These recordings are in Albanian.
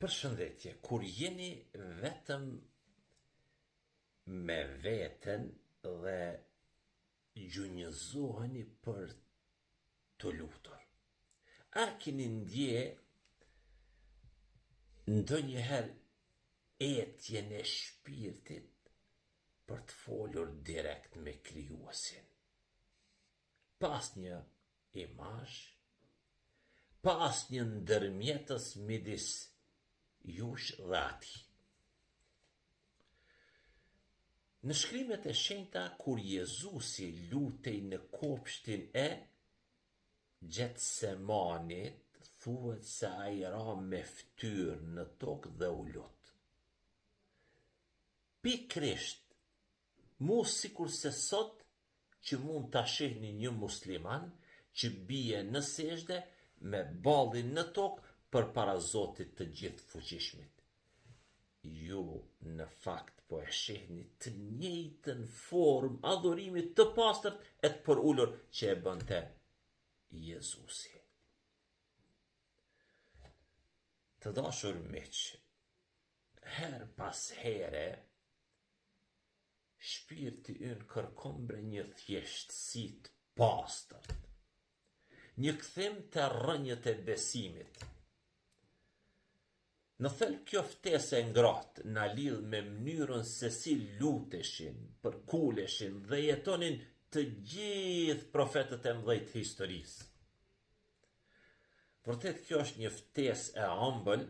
Përshëndetje, kur jeni vetëm me veten dhe gjunjëzoheni për të lutur, a keni ndje ndonjëherë etjen e shpirtit për të folur direkt me Krijuesin, pas një imazh, pas një ndërmjetës midis jush dhe ati. Në shkrimet e shenjta, kur Jezusi lutej në kopshtin e Gjetsemanit, thuhet se ai ra me ftyrë në tokë dhe u lut. Pikrisht, sikur se sot që mund ta shihni një musliman që bie në sejdë me ballin në tokë përpara Zotit të gjithë fuqishmit. Ju në fakt po e shihni të njëjtën formë adhurimit të pastërt e të përullur që e bënte Jezusi. Të dashur miq, her pas here shpirti ynë kërkon bre një thjeshtësi të pastërt, një kthim të rrënjët e besimit. Në thelb kjo ftesë e ngratë na lidh me mënyrën se si luteshin, përkuleshin dhe jetonin të gjithë profetët e mëdhenj të historisë. Vërtet kjo është një ftesë e ëmbël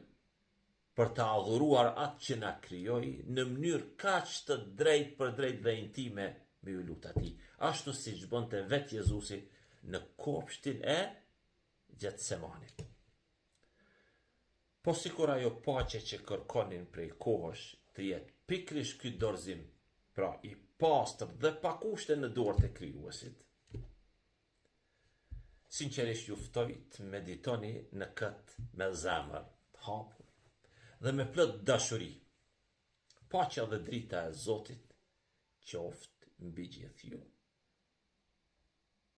për të adhuruar atë që na krijoi në mënyrë kaq të drejtë për drejtë dhe intime me ju lut atij, ashtu siç bënte vetë Jezusi në kopshtin e Gjetsemanit. Po sikur ajo paqe që kërkonin prej kohësh të jetë pikrisht ky dorëzim, pra i pastër dhe pa kushte në dorët e Krijuesit. Sinqerisht ju ftoj të meditoni në këtë me zemër të hapur dhe me plot dashuri. Paqja dhe drita e Zotit qoftë mbi gjithë ju.